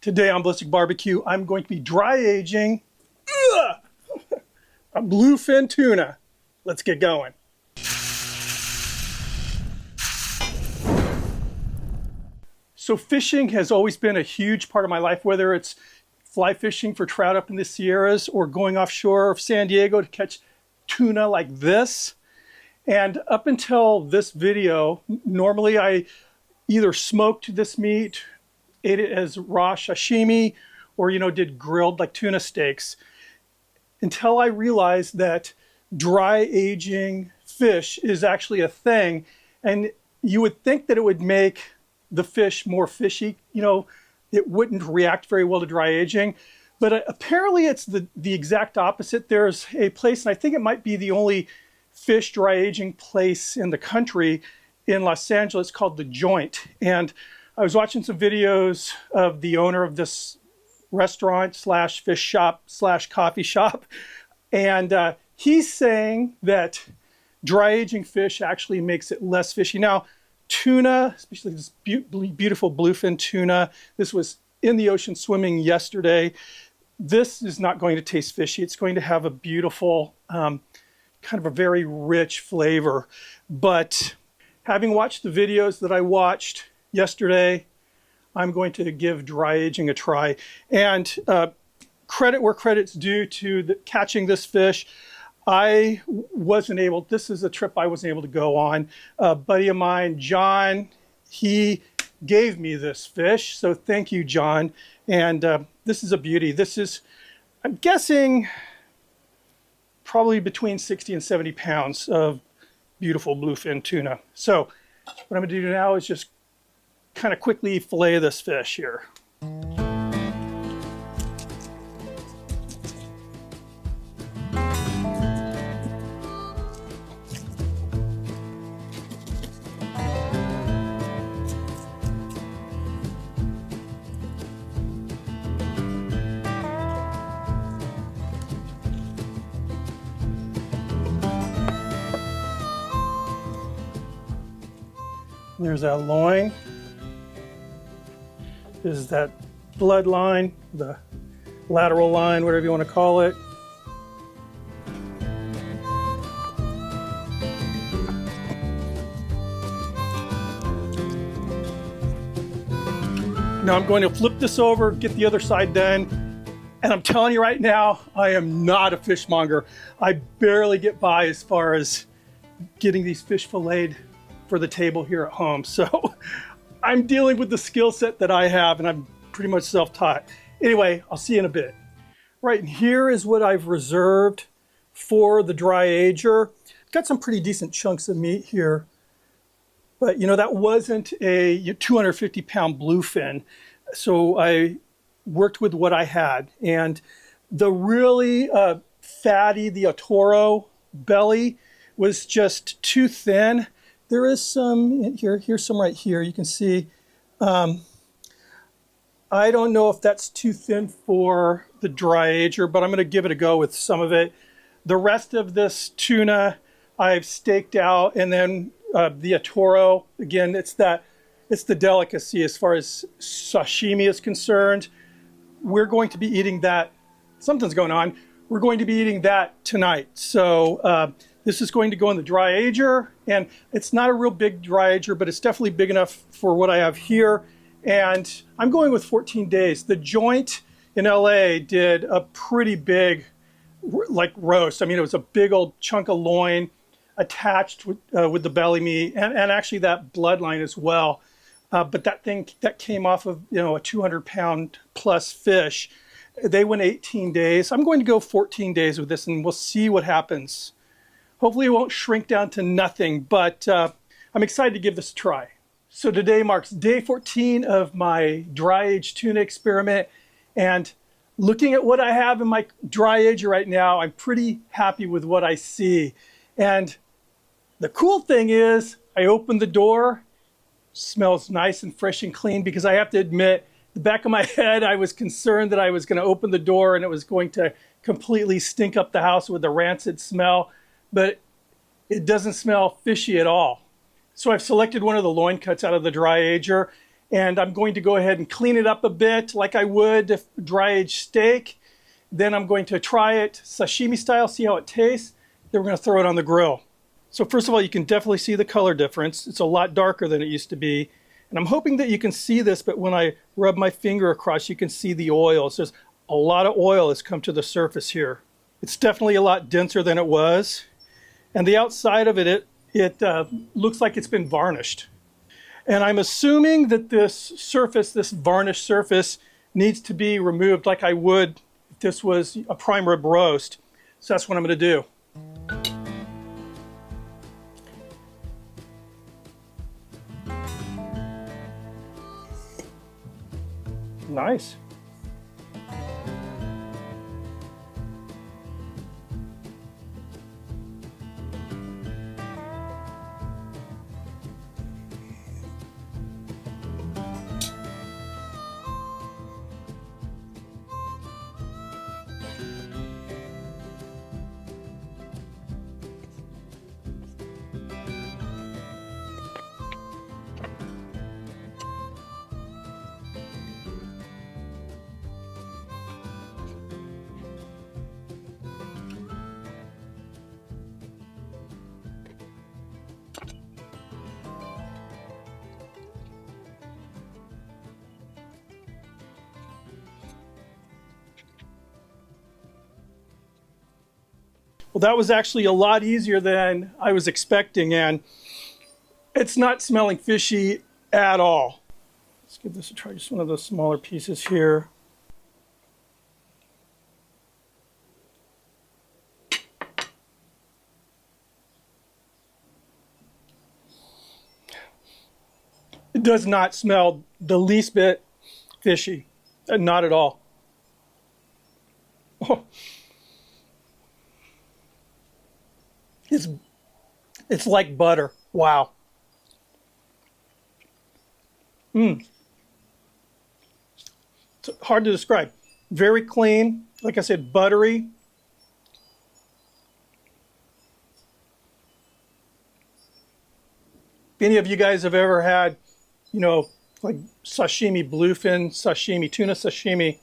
Today on Ballistic BBQ, I'm going to be dry aging a bluefin tuna. Let's get going. So fishing has always been a huge part of my life, whether it's fly fishing for trout up in the Sierras or going offshore of San Diego to catch tuna like this. And up until this video, normally I either smoked this meat, ate it as raw sashimi, or did grilled like tuna steaks, until I realized that dry aging fish is actually a thing. And you would think that it would make the fish more fishy, it wouldn't react very well to dry aging, but apparently it's the exact opposite. There's a place, and I think it might be the only fish dry aging place in the country, in Los Angeles, called The Joint. And I was watching some videos of the owner of this restaurant slash fish shop slash coffee shop, and he's saying that dry aging fish actually makes it less fishy. Now, tuna, especially this beautiful bluefin tuna, this was in the ocean swimming yesterday. This is not going to taste fishy. It's going to have a beautiful, kind of a very rich flavor. But having watched the videos that I watched yesterday, I'm going to give dry aging a try. And credit where credit's due to catching this fish. This is a trip I wasn't able to go on. A buddy of mine, John, he gave me this fish. So thank you, John. And this is a beauty. This is, I'm guessing, probably between 60 and 70 pounds of beautiful bluefin tuna. So what I'm gonna do now is just kind of quickly fillet this fish here. There's that loin. This is that blood line, the lateral line, whatever you want to call it. Now I'm going to flip this over, get the other side done. And I'm telling you right now, I am not a fishmonger. I barely get by as far as getting these fish filleted for the table here at home. So I'm dealing with the skill set that I have, and I'm pretty much self-taught. Anyway, I'll see you in a bit. Right, and here is what I've reserved for the dry ager. Got some pretty decent chunks of meat here, but that wasn't a 250-pound bluefin. So I worked with what I had, and the really fatty, the Otoro belly was just too thin. There is some here, here's some right here, you can see. I don't know if that's too thin for the dry ager, but I'm gonna give it a go with some of it. The rest of this tuna I've staked out, and then the Otoro, again, it's the delicacy as far as sashimi is concerned. We're going to be eating that, something's going on. We're going to be eating that tonight. So this is going to go in the dry ager, and it's not a real big dry ager, but it's definitely big enough for what I have here. And I'm going with 14 days. The Joint in LA did a pretty big roast. I mean, it was a big old chunk of loin attached with the belly meat, and actually that bloodline as well. But that came off of a 200-pound plus fish. They went 18 days. I'm going to go 14 days with this, and we'll see what happens. Hopefully it won't shrink down to nothing, but I'm excited to give this a try. So today marks day 14 of my dry aged tuna experiment, and looking at what I have in my dry ager right now, I'm pretty happy with what I see. And the cool thing is, I opened the door, smells nice and fresh and clean, because I have to admit, the back of my head, I was concerned that I was going to open the door and it was going to completely stink up the house with a rancid smell, but it doesn't smell fishy at all. So I've selected one of the loin cuts out of the dry ager, And I'm going to go ahead and clean it up a bit like I would a dry-aged steak. Then I'm going to try it sashimi style, see how it tastes. Then we're going to throw it on the grill. So first of all, you can definitely see the color difference. It's a lot darker than it used to be. And I'm hoping that you can see this, but when I rub my finger across, you can see the oil. So there's a lot of oil has come to the surface here. It's definitely a lot denser than it was. And the outside of it looks like it's been varnished. And I'm assuming that this surface, this varnished surface, needs to be removed like I would if this was a prime rib roast. So that's what I'm going to do. Nice. Well, that was actually a lot easier than I was expecting, and it's not smelling fishy at all. Let's give this a try, just one of those smaller pieces here. It does not smell the least bit fishy, not at all. Oh. It's like butter. Wow. It's hard to describe. Very clean. Like I said, buttery. If any of you guys have ever had, like sashimi, bluefin sashimi, tuna sashimi,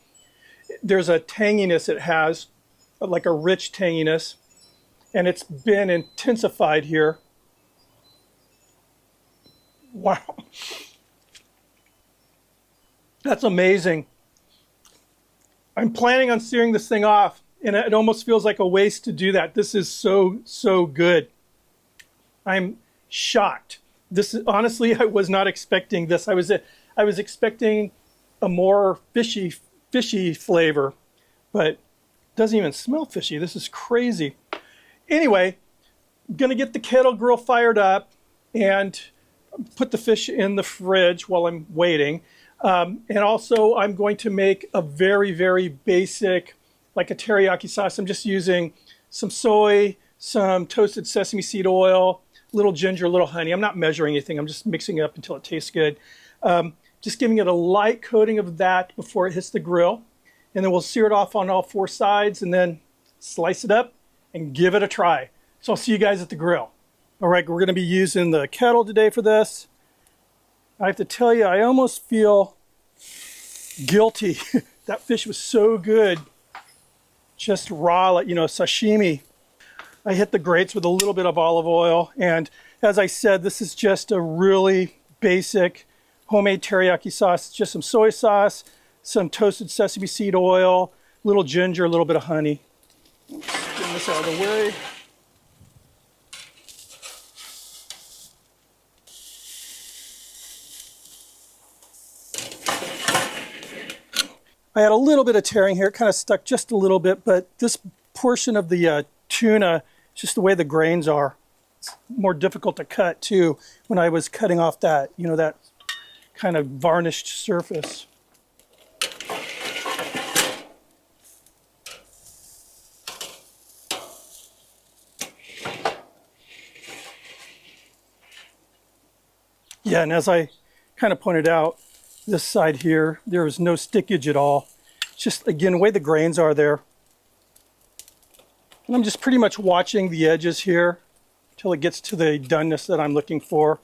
there's a tanginess it has, like a rich tanginess. And it's been intensified here. Wow. That's amazing. I'm planning on searing this thing off, and it almost feels like a waste to do that. This is so, so good. I'm shocked. This is, honestly, I was not expecting this. I was expecting a more fishy flavor, but it doesn't even smell fishy. This is crazy. Anyway, I'm going to get the kettle grill fired up and put the fish in the fridge while I'm waiting. And also, I'm going to make a very, very basic, like a teriyaki sauce. I'm just using some soy, some toasted sesame seed oil, a little ginger, a little honey. I'm not measuring anything. I'm just mixing it up until it tastes good. Just giving it a light coating of that before it hits the grill. And then we'll sear it off on all 4 sides and then slice it up and give it a try. So I'll see you guys at the grill. All right, we're going to be using the kettle today for this. I have to tell you, I almost feel guilty. That fish was so good. Just raw, like, sashimi. I hit the grates with a little bit of olive oil. And as I said, this is just a really basic homemade teriyaki sauce. It's just some soy sauce, some toasted sesame seed oil, a little ginger, a little bit of honey. Get this out of the way. I had a little bit of tearing here. It kind of stuck just a little bit, but this portion of the tuna, just the way the grains are, it's more difficult to cut too when I was cutting off that, that kind of varnished surface. Yeah, and as I kind of pointed out, this side here, there is no stickage at all. Just, again, the way the grains are there. And I'm just pretty much watching the edges here until it gets to the doneness that I'm looking for.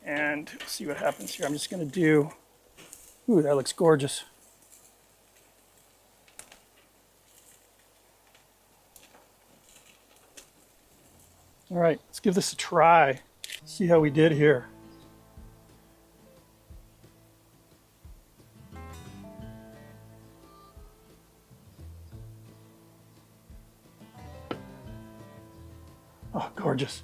And see what happens here. I'm just going to do, ooh, that looks gorgeous. All right, let's give this a try. See how we did here. Oh, gorgeous.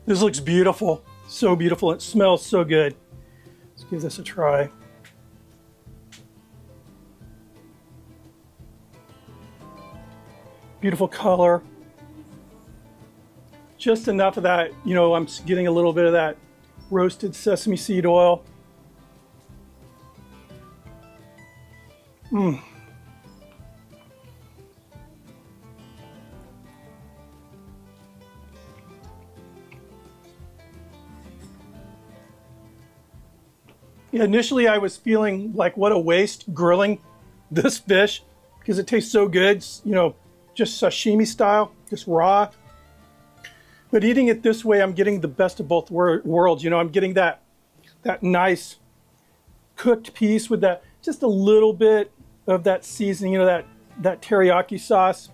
This looks beautiful, so beautiful. It smells so good. Let's give this a try. Beautiful color. Just enough of that, you know, I'm getting a little bit of that roasted sesame seed oil. Mmm. Yeah, initially I was feeling like what a waste grilling this fish because it tastes so good, you know, just sashimi style, just raw. But eating it this way, I'm getting the best of both worlds. You know, I'm getting that nice cooked piece with that, just a little bit of that seasoning, you know, that teriyaki sauce.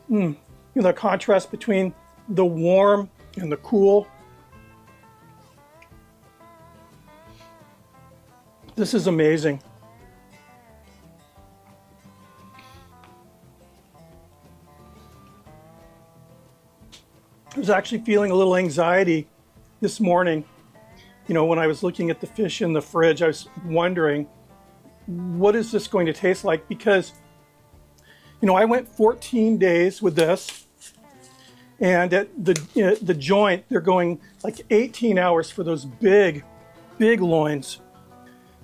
You know, the contrast between the warm and the cool. This is amazing. I was actually feeling a little anxiety this morning. You know, when I was looking at the fish in the fridge, I was wondering, what is this going to taste like? Because, you know, I went 14 days with this. And at the joint, they're going like 18 hours for those big, big loins.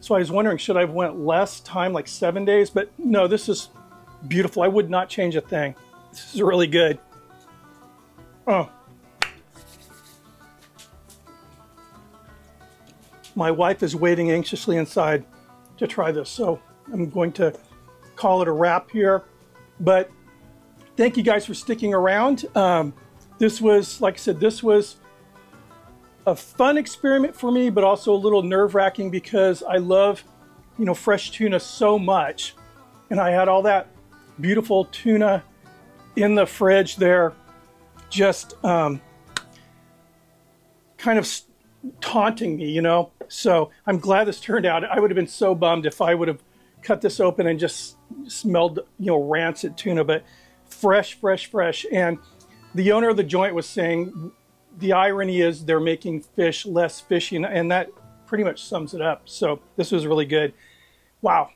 So I was wondering, should I have went less time, like 7 days? But no, this is beautiful. I would not change a thing. This is really good. Oh. My wife is waiting anxiously inside to try this. So I'm going to call it a wrap here. But thank you guys for sticking around. This was, like I said, this was a fun experiment for me, but also a little nerve-wracking because I love, you know, fresh tuna so much. And I had all that beautiful tuna in the fridge there, just kind of taunting me, you know. So I'm glad this turned out. I would have been so bummed if I would have cut this open and just smelled, you know, rancid tuna, but fresh, fresh, fresh. And the owner of the joint was saying the irony is they're making fish less fishy, and that pretty much sums it up. So this was really good. Wow.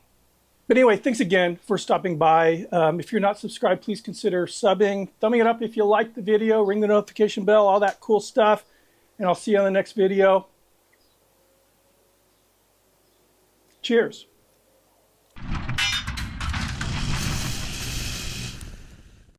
But anyway, thanks again for stopping by. If you're not subscribed, please consider subbing, thumbing it up if you liked the video, ring the notification bell, all that cool stuff. And I'll see you on the next video. Cheers.